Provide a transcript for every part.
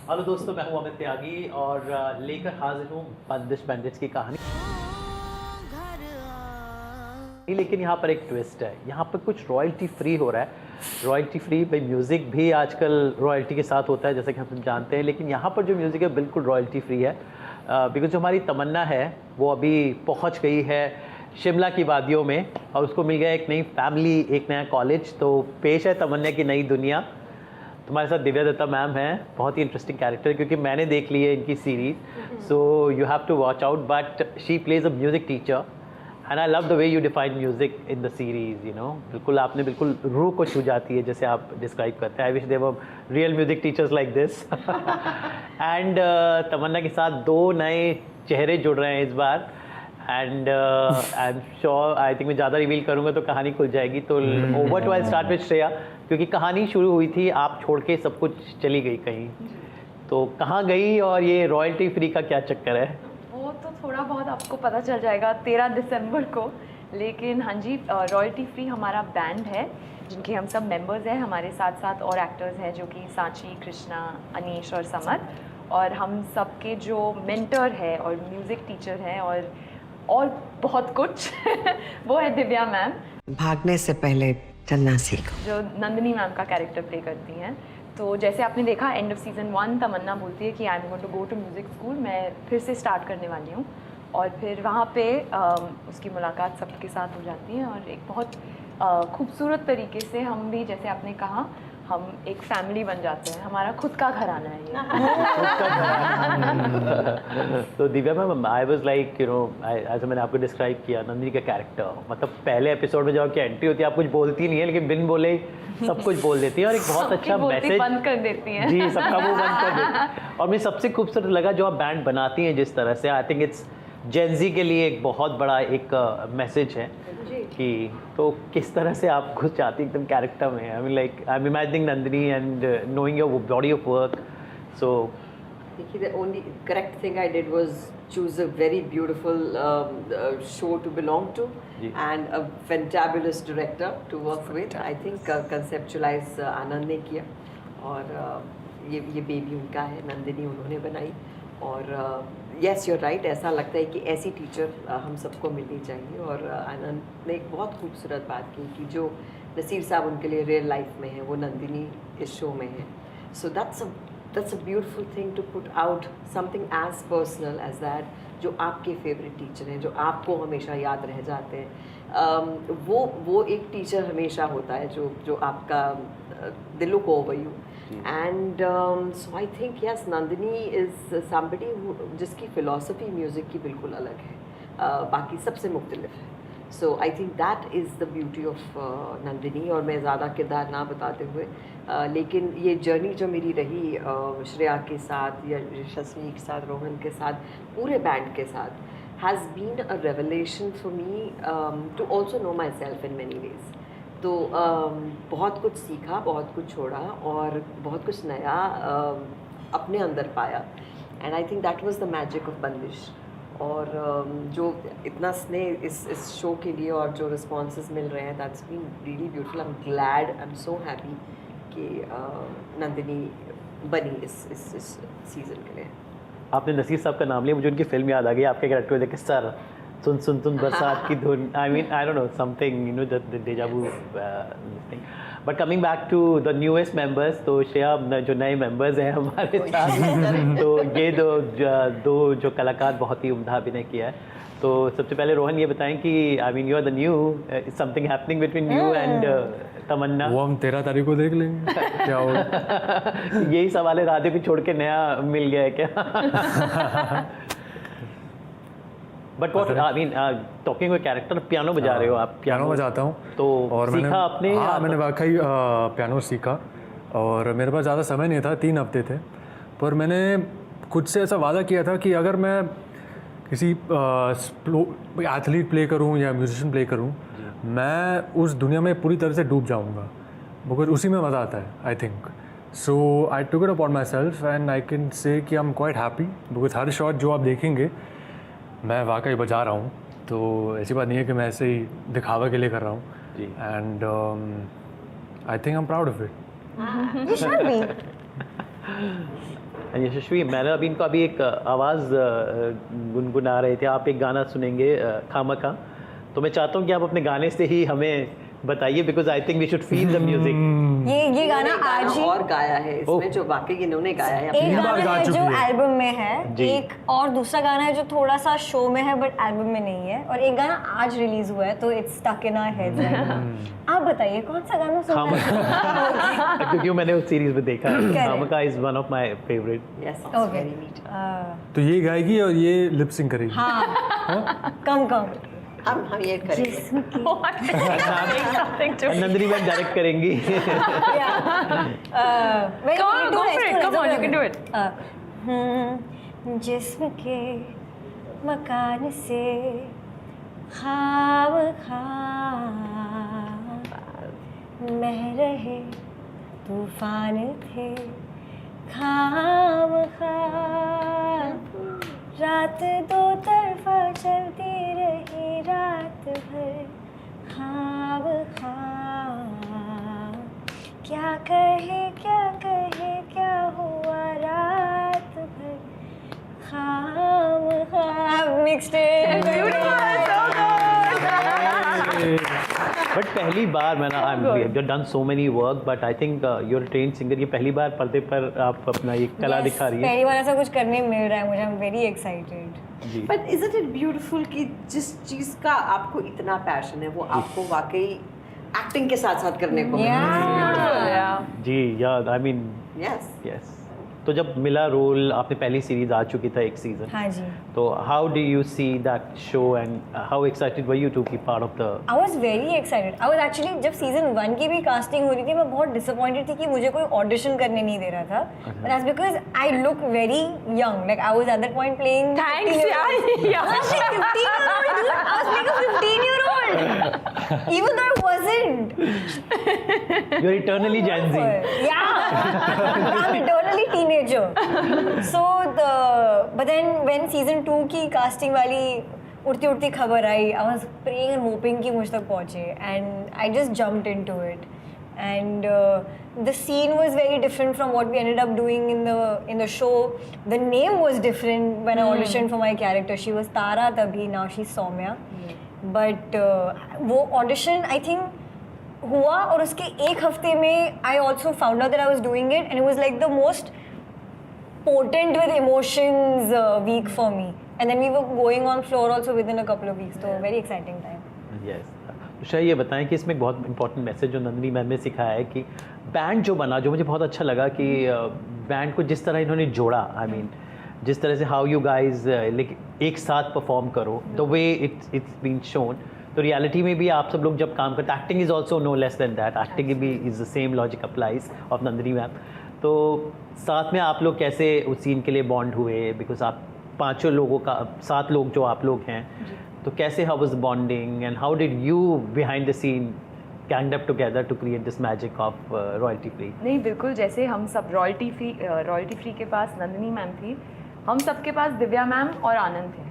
Hello दोस्तों, मैं हूं अमित त्यागी और लेकर हाजिर हूं बंदिश बैंडिट्स की कहानी। लेकिन यहाँ पर एक ट्विस्ट है, यहाँ पर कुछ रॉयल्टी फ्री हो रहा है। रॉयल्टी फ्री भाई, म्यूज़िक भी आजकल रॉयल्टी के साथ होता है जैसे कि हम सब जानते हैं, लेकिन यहाँ पर जो म्यूज़िक है बिल्कुल रॉयल्टी फ्री है। बिकॉज जो हमारी तमन्ना है वो अभी पहुँच गई है शिमला की वादियों में और उसको मिल गया एक नई फैमिली, एक नया कॉलेज। तो पेश है तमन्ना की नई दुनिया। तुम्हारे साथ दिव्या दत्ता मैम हैं, बहुत ही इंटरेस्टिंग कैरेक्टर क्योंकि मैंने देख ली है इनकी series, so you have to watch out. But she plays a music teacher and I love the way you define music in the series. You know, बिल्कुल आपने बिल्कुल रूह को छू जाती है जैसे आप डिस्क्राइब करते हैं। I wish they were real music teachers like this. And Tamanna के साथ दो नए चेहरे जुड़ रहे हैं इस बार and I am sure, I think मैं ज़्यादा रिवील करूँगा तो कहानी खुल जाएगी। तो over to I start with Shreya, क्योंकि कहानी शुरू हुई थी, आप छोड़ के सब कुछ चली गई कहीं, तो कहाँ गई और ये रॉयल्टी फ्री का क्या चक्कर है? वो तो थोड़ा बहुत आपको पता चल जाएगा 13 दिसंबर को। लेकिन हाँ जी, रॉयल्टी फ्री हमारा बैंड है जिनके हम सब मेंबर्स हैं। हमारे साथ साथ और एक्टर्स हैं जो कि सांची, कृष्णा, अनीश और समर, और हम सबके जो मेंटर है और म्यूज़िक टीचर हैं और बहुत कुछ वो है दिव्या मैम, भागने से पहले चलना सीखो, जो नंदिनी मैम का कैरेक्टर प्ले करती हैं। तो जैसे आपने देखा एंड ऑफ सीज़न 1 तमन्ना बोलती है कि I am going to go to music school, मैं फिर से स्टार्ट करने वाली हूँ। और फिर वहाँ पे उसकी मुलाकात सबके साथ हो जाती है और एक बहुत खूबसूरत तरीके से हम भी, जैसे आपने कहा, हम एक फैमिली बन जाते हैं। हमारा खुद का घराना है ये। तो Divya ma'am, I was like, you know, ऐसे मैंने आपको डिस्क्राइब किया नंदिनी का कैरेक्टर, मतलब पहले एपिसोड में जब आपकी एंट्री होती है आप कुछ बोलती नहीं है, लेकिन बिन बोले सब कुछ बोल देती है और एक बहुत अच्छा मैसेज बंद कर देती हैं। जी, सबका मुंह बंद कर देती है। और मुझे सबसे खूबसूरत लगा जो आप बैंड बनाती हैं जिस तरह से, आई थिंक इट्स जेनजी के लिए एक बहुत बड़ा एक मैसेज है कि तो किस तरह से आप घुस जाती एकदम कैरेक्टर में। I mean like I am imagining Nandini and knowing your body of work. So देखिए, the only correct thing I did was choose a very beautiful show to belong to and a fantabulous director to work with. I think conceptualize आनंद ने किया और ये baby उनका है, नंदिनी उन्होंने बनाई। और यस, यूर राइट, ऐसा लगता है कि ऐसी टीचर हम सबको मिलनी चाहिए। और आनंद ने एक बहुत खूबसूरत बात की कि जो नसीर साहब उनके लिए रियल लाइफ में है वो नंदिनी इस शो में है। सो that's a beautiful thing to put out something as personal as that, जो आपके फेवरेट टीचर हैं, जो आपको हमेशा याद रह जाते हैं। वो एक टीचर हमेशा होता है जो आपका दिल को over you. And so I think yes, Nandini is somebody जिसकी फ़िलॉसफी म्यूज़िक की बिल्कुल अलग है, बाकी सबसे मुख्तलिफ है। So I think that is the beauty of Nandini. और मैं ज़्यादा किरदार ना बताते हुए, लेकिन ये जर्नी जो मेरी रही श्रेया के साथ या यशस्वी के साथ, रोहन के साथ, पूरे बैंड के साथ, has been a revelation for me to also know myself in many ways. तो बहुत कुछ सीखा, बहुत कुछ छोड़ा और बहुत कुछ नया अपने अंदर पाया। And I think that was the magic of बंदिश। और जो इतना स्नेह इस शो के लिए और जो रिस्पॉन्सेज मिल रहे हैं, that's been really beautiful. I am glad, I am so happy कि नंदिनी बनी इस सीज़न के लिए। आपने नसीर साहब का नाम लिया, मुझे उनकी फिल्म याद आ गई आपके कैरेक्टर को देख के। सर सुन सुन सुन बरसात की धुन, I mean I don't know, something, you know, the deja vu thing. But coming back to the newest members, तो श्रेया, जो नए मेंबर्स हैं हमारे साथ, तो ये दो जो कलाकार बहुत ही उम्दा अभिनय किया है। तो सबसे पहले रोहन ये बताएं कि I mean you are the new, something happening between you and Tamanna. वो हम 13 तारीख को देख लेंगे क्या होगा। यही सवाल है, राधे को छोड़ के नया मिल गया है क्या? But what I mean, talking with character, piano बजा रहे हो आप? पियानो बजाता हूँ। तो और सीखा आपने? हाँ, मैंने वाकई पियानो सीखा और मेरे पास ज़्यादा समय नहीं था, 3 हफ्ते थे, पर मैंने खुद से ऐसा वादा किया था कि अगर मैं किसी एथलीट प्ले करूँ या म्यूजिशियन प्ले करूँ, मैं उस दुनिया में पूरी तरह से डूब जाऊँगा, बिकॉज उसी में मज़ा आता है, I think. So I took it upon myself and I can say कि I am quite happy, because हर शॉट जो आप देखेंगे मैं वाकई बजा रहा हूँ। तो ऐसी बात नहीं है कि मैं ऐसे ही दिखावा के लिए कर रहा हूँ। And I think I am proud of it. You should be. यशस्वी, मैंने अभी इनको अभी एक आवाज़ गुनगुना रहे थे, आप एक गाना सुनेंगे खामखा, तो मैं चाहता हूँ कि आप अपने गाने से ही हमें बताइए, because I think we should feel the music. ये गाना आज ही और गाया है इसमें, जो बाकी इन्होंने गाया है एक बार गाना गा है जो चुकी है। एल्बम में है, जी। एक और दूसरा गाना है जो थोड़ा सा शो में है बट एल्बम में नहीं है, और एक गाना आज रिलीज हुआ है तो it's stuck in our heads. आप बताइए कौन सा गाना सुनना है? क्योंकि मैंने उस सीरीज में देखा है, Correct. Khamakha is one of my favourite. Yes, Okay. Very neat. तो ये गाएगी और ये लिप सिंक करेगी। हाँ कम कम हम ये करेंगे। नंदिनी मैम डायरेक्ट करेंगी। Go for it, come on, you can do it. जिस्म के मकान से ख्वाब मह रहे तूफान थे, ख्वाब रात दो तरफा चलती रही रात भर, ख्वाब क्या कहे क्या हुआ रात भर, ख्वाब मिक्स्ड बट पहली बार मैंने I have done so many work, but I think you're train singer, ये पहली बार पर्दे पर आप अपना ये कला दिखा रही है। पहली बार ऐसा कुछ करने मिल रहा है मुझे, आई एम वेरी एक्साइटेड। जी। बट इज़न्ट इट ब्यूटीफुल कि जिस चीज़ का आपको इतना पैशन है वो आपको वाकई एक्टिंग के साथ साथ करने को जी याद, आई मीन यस। यस। तो जब मिला रोल, आपने पहली सीरीज आ चुकी था एक सीजन, हाँ जी। तो how do you see that show and how excited were you to be part of the? I was very excited. I was actually, जब सीजन 1 की भी कास्टिंग हो रही थी, मैं बहुत डिसअपॉइंटेड थी कि मुझे कोई ऑडिशन करने नहीं दे रहा था, but that's because I look very young, like I was at that point playing Thanks, yeah. 15-year-old even though I wasn't. You're eternally Gen Z. Yeah, I'm totally teenager. So but then when season 2 की casting वाली उड़ती उड़ती खबर आई, I was praying and hoping कि मुझ तक पहुँचे, and I just jumped into it. And the scene was very different from what we ended up doing in the show. The name was different when I auditioned for my character. She was Tara तभी, now she's Soumya. But वो audition I think हुआ, और उसके एक हफ्ते में I also found out that I was doing it, and it was like the most potent with emotions week for me. And then we were going on floor also within a couple of weeks. So very exciting time. Yes. Usha, ये बताएं कि इसमें एक बहुत important message जो Nandini ma'am ने सिखाया है कि बैंड जो बना, जो मुझे बहुत अच्छा लगा कि बैंड को जिस तरह इन्होंने जोड़ा, आई मीन जिस तरह से हाउ यू गाइज एक साथ परफॉर्म करो, the way it's been shown, तो रियलिटी में भी आप सब लोग जब काम करते, acting is also no less than that, acting भी is the same logic applies of Nandini ma'am. तो साथ में आप लोग कैसे उस सीन के लिए बॉन्ड हुए, बिकॉज आप 5 लोगों का 7 लोग जो आप लोग हैं, तो कैसे how was bonding and how did you behind the scene ganged up together to create this magic of royalty free? नहीं, बिल्कुल, जैसे हम सब रॉयल्टी फ्री के पास नंदिनी मैम थी, हम सब के पास दिव्या मैम और आनंद थे,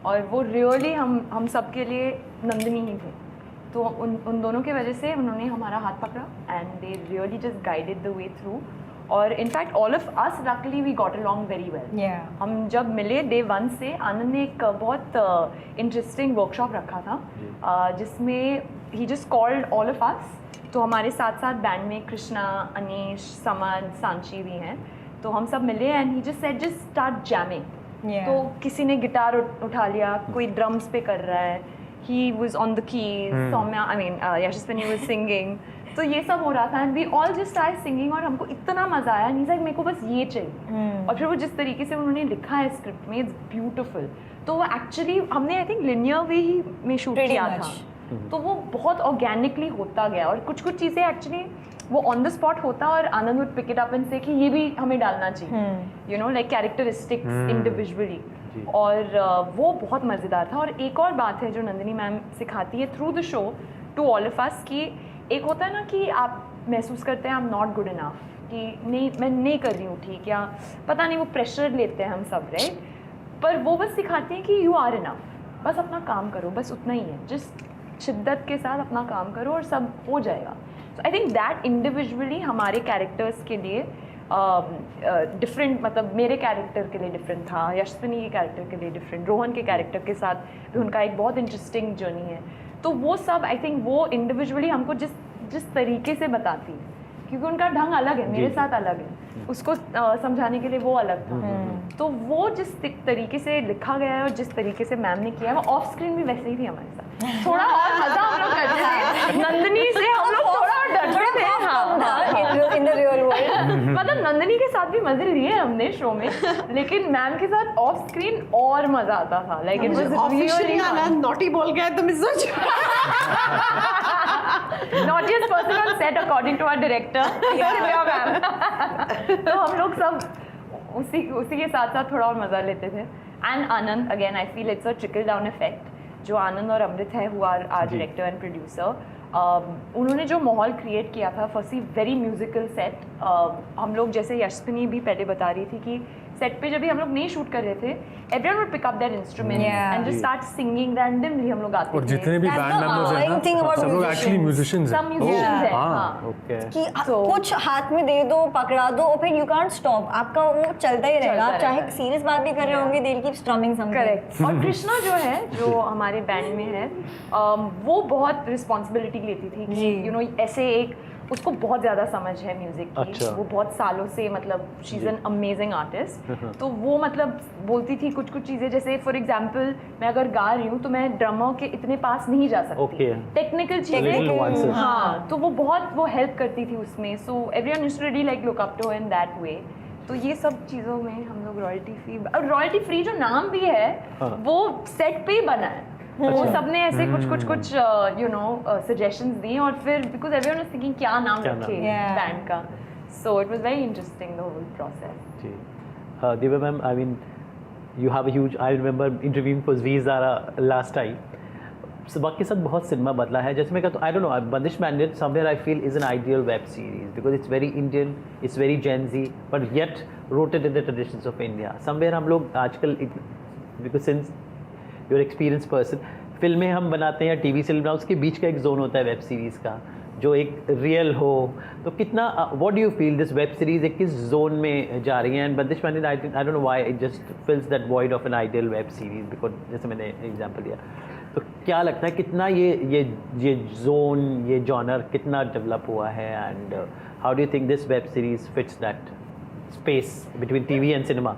और वो रियली हम सब के लिए नंदिनी ही थे। तो उन दोनों के वजह से उन्होंने हमारा हाथ पकड़ा, and they really just guided the way through. और in fact all of us luckily we got along very well. हम जब मिले डे 1 से, आनंद ने एक बहुत इंटरेस्टिंग वर्कशॉप रखा था जिसमें ही just called all of us. तो हमारे साथ साथ बैंड में कृष्णा, अनीश, समन, सांची भी हैं, तो हम सब मिले and he just said just start jamming. तो किसी ने गिटार उठा लिया, कोई ड्रम्स पे कर रहा है, he was on the keys, Saumya I mean Yashaswini was singing, तो ये सब हो रहा था and we all just started singing, और हमको इतना मजा आया, नहीं मेरे को बस ये चाहिए। और फिर वो जिस तरीके से उन्होंने लिखा है स्क्रिप्ट में, इट्स ब्यूटिफुल। तो वो एक्चुअली हमने आई थिंक लिनियर वे ही में शूट किया था, तो वो बहुत ऑर्गेनिकली होता गया, और कुछ चीज़ें एक्चुअली वो ऑन द स्पॉट होता, और Anand would pick it up and say कि ये भी हमें डालना चाहिए, you know, like characteristics individually, और वो बहुत मज़ेदार था। और एक और बात है जो नंदिनी मैम सिखाती है through the show to all of us, कि एक होता है ना कि आप महसूस करते हैं I am not good enough, कि नहीं मैं नहीं कर रही हूँ ठीक, या पता नहीं वो प्रेशर लेते हैं हम सब, राइट, पर वो बस सिखाती हैं कि यू आर इनफ, बस अपना काम करो, बस उतना ही है, जिस शिद्दत के साथ अपना काम करो और सब हो जाएगा। सो आई थिंक दैट इंडिविजुअली हमारे कैरेक्टर्स के लिए डिफरेंट, मतलब मेरे कैरेक्टर के लिए डिफरेंट था, यशस्विनी के कैरेक्टर के लिए डिफरेंट, रोहन के कैरेक्टर के साथ भी उनका एक बहुत इंटरेस्टिंग जर्नी है। तो वो सब आई थिंक वो इंडिविजुअली हमको जिस तरीके से बताती, क्योंकि उनका ढंग अलग है, मेरे साथ अलग है, उसको समझाने के लिए वो अलग था। तो वो जिस तरीके से लिखा गया है और जिस तरीके से मैम ने किया है, वो ऑफ स्क्रीन भी वैसे ही थी हमारे साथ। थोड़ा और मजा हम लोग करते थे, नंदिनी से हम लोग थोड़ा और डरते थे। हाँ, इन द रियल वर्ल्ड। मतलब नंदिनी के साथ भी मजे लिए हमने शो में, लेकिन मैम के साथ ऑफ स्क्रीन और मजा आता था। लाइक इट वाज ऑफिशियली आना नॉटी बोल गया तो मैं सोच naughtiest person on set according to our director. Ma'am. तो हम लोग सब उसी के साथ साथ थोड़ा और मजा लेते थे। And Anand, again I feel it's a trickle down effect. जो आनंद और अमृत है, who are our director and producer, उन्होंने जो माहौल क्रिएट किया था, फर्स्टली वेरी म्यूजिकल सेट। हम लोग, जैसे यशस्विनी भी पहले बता रही थी कि सेट पे जब भी हम लोग नहीं शूट कर रहे थे, everyone would pick up their instruments and just start singing randomly. हम लोग गाते और थे। जितने भी बैंड मेंबर्स हैं annoying thing ना, about सब लोग एक्चुअली म्यूजिशियंस सब हैं। म्यूजिशियंस हैं। हाँ। हाँ। ओके कि So- कुछ हाथ में दे दो, पकड़ा दो और फिर यू कांट स्टॉप, आपका वो चलता ही रहेगा। आप चाहे रहता है। सीरियस बात भी कर रहे होंगे, दिल की स्ट्रमिंग समथिंग। करेक्ट। और कृष्णा जो है, जो हमारे बैंड में है, वो बहुत रिस्पॉन्सिबिलिटी लेती थी कि यू नो ऐसे एक, उसको बहुत ज़्यादा समझ है म्यूज़िक की। अच्छा। वो बहुत सालों से, मतलब she is an amazing artist. तो वो मतलब बोलती थी कुछ चीज़ें, जैसे फॉर एग्जांपल मैं अगर गा रही हूँ तो मैं ड्रमर के इतने पास नहीं जा सकती। Okay. Technical Little nuances. चीज़ें, हाँ, तो वो बहुत वो हेल्प करती थी उसमें। So everyone used to really like look up to in that way. तो ये सब चीज़ों में हम लोग रॉयल्टी फ्री, और रॉयल्टी फ्री जो नाम भी है, वो सेट पे ही बना है। वो सबने ऐसे कुछ यू नो सजेशंस दी, और फिर बिकॉज एवरीवन वाज थिंकिंग क्या नाम क्या नाम? रखे Yeah. बैंड का। So it was very interesting the whole process. जी Divya ma'am, I mean you have a huge, I remember interviewing for Veer Zaara last time. वक्त के साथ बहुत सिनेमा बदला है। जैसे मैं कहता हूँ, I don't know, Bandish Bandit somewhere I feel is an ideal web series because it's very Indian, it's very Gen Z, but yet rooted in the traditions of India. Somewhere हम लोग आजकल, because since you're experience person, फिल्में हम बनाते हैं या TV से, उसके बीच का एक जोन होता है वेब सीरीज़ का, जो एक रियल हो। तो कितना, what do you feel this web series एक किस जोन में जा रही है? And Bandish Bandit, I don't know why it just fills that void of an ideal web series, because जैसे मैंने एग्जांपल दिया। तो क्या लगता है कितना ये जोन, ये जॉनर कितना डेवलप हुआ है, and how do you think this web series fits that space between TV and cinema?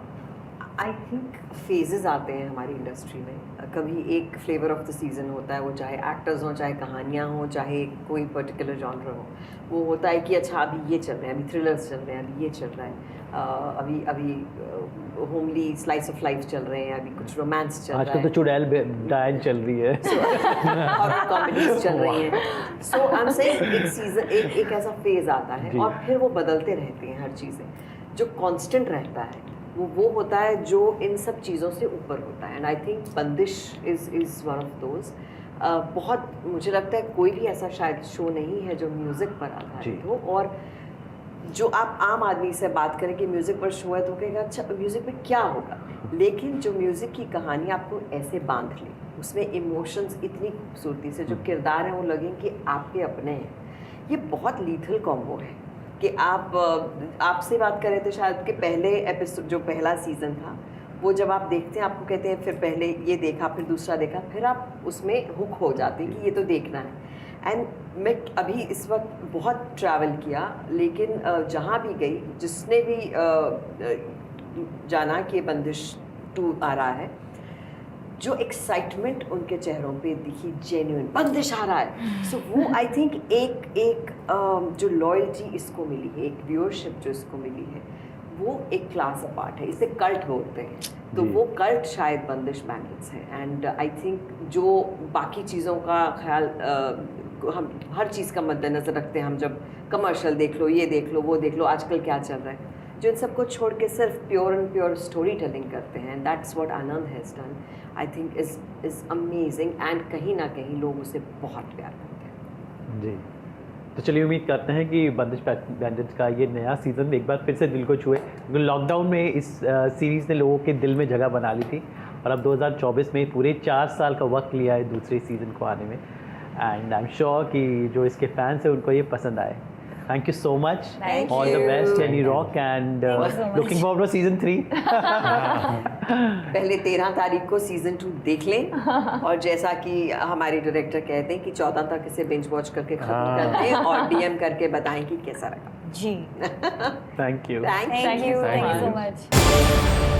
I think phases आते हैं हमारी इंडस्ट्री में। कभी एक फ्लेवर ऑफ द सीज़न होता है, वो चाहे एक्टर्स हों, चाहे कहानियाँ हों, चाहे कोई पर्टिकुलर जॉनर हो। वो होता है कि अच्छा अभी ये चल रहे हैं, अभी थ्रिलर्स चल रहे हैं, अभी ये चल रहा है, अभी होमली स्लाइस ऑफ लाइफ चल रहे हैं, अभी कुछ रोमांस चल रहा है, आजकल तो चुड़ैल डायन चल रही है, हॉरर कॉमेडीज चल रही हैं। सो आई एम सेइंग एक सीजन, एक ऐसा फेज आता है और फिर वो बदलते रहते हैं। हर चीज़ें जो कांस्टेंट रहता है वो होता है जो इन सब चीज़ों से ऊपर होता है। एंड आई थिंक बंदिश इज़ वन ऑफ दोज। बहुत मुझे लगता है कोई भी ऐसा शायद शो नहीं है जो म्यूज़िक पर आधारित हो, और जो आप आम आदमी से बात करें कि म्यूज़िक पर शो है तो कहेगा अच्छा म्यूज़िक में क्या होगा, लेकिन जो म्यूज़िक की कहानी आपको ऐसे बांध ले, उसमें इमोशंस इतनी खूबसूरती से, जो किरदार हैं वो लगें कि आपके अपने हैं। ये बहुत लीथल कॉम्बो है कि आपसे बात कर रहे थे शायद कि पहले एपिसोड, जो पहला सीज़न था, वो जब आप देखते हैं आपको कहते हैं फिर पहले ये देखा, फिर दूसरा देखा, फिर आप उसमें हुक हो जाते हैं कि ये तो देखना है। एंड मैं अभी इस वक्त बहुत ट्रैवल किया, लेकिन जहाँ भी गई, जिसने भी जाना कि बंदिश 2 आ रहा है, जो एक्साइटमेंट उनके चेहरों पे दिखी, जेन्युइन बंदिश आ रहा है। सो वो आई थिंक एक जो लॉयल्टी इसको मिली है, एक व्यूअरशिप जो इसको मिली है, वो एक क्लास अपार्ट है। इसे कल्ट बोलते हैं, तो वो कल्ट शायद बंदिश बैंडिट्स है। एंड आई थिंक जो बाकी चीज़ों का ख्याल हम हर चीज़ का मद्देनज़र रखते हैं, हम जब कमर्शियल देख लो, ये देख लो, वो देख लो, आजकल क्या चल रहा है, जो इन सबको छोड़ के सिर्फ pure and pure story telling करते हैं, that's what Anand has done, I think is amazing. And कहीं ना कहीं लोग उसे बहुत प्यार करते हैं। जी, तो चलिए उम्मीद करते हैं कि बंदिश बैंडिट्स का ये नया सीज़न एक बार फिर से दिल को छुए। लॉकडाउन में इस सीरीज़ ने लोगों के दिल में जगह बना ली थी, और अब 2024 में पूरे 4 साल का वक्त लिया है दूसरे सीज़न को आने में। एंड आई एम श्योर कि जो इसके फैंस हैं उनको ये पसंद आए। Thank you so much. Thank All the you. best, Jenny Rock, and you so much. looking forward to season 3. पहले 13 तारीख को सीजन 2 देख लें और जैसा कि हमारे डायरेक्टर कहते हैं कि 14 तक इसे बिंज वॉच करके खत्म कर दें और डीएम करके बताएं कि कैसा रहा। जी Thank you. Thank you. Thank you Thank so you. Much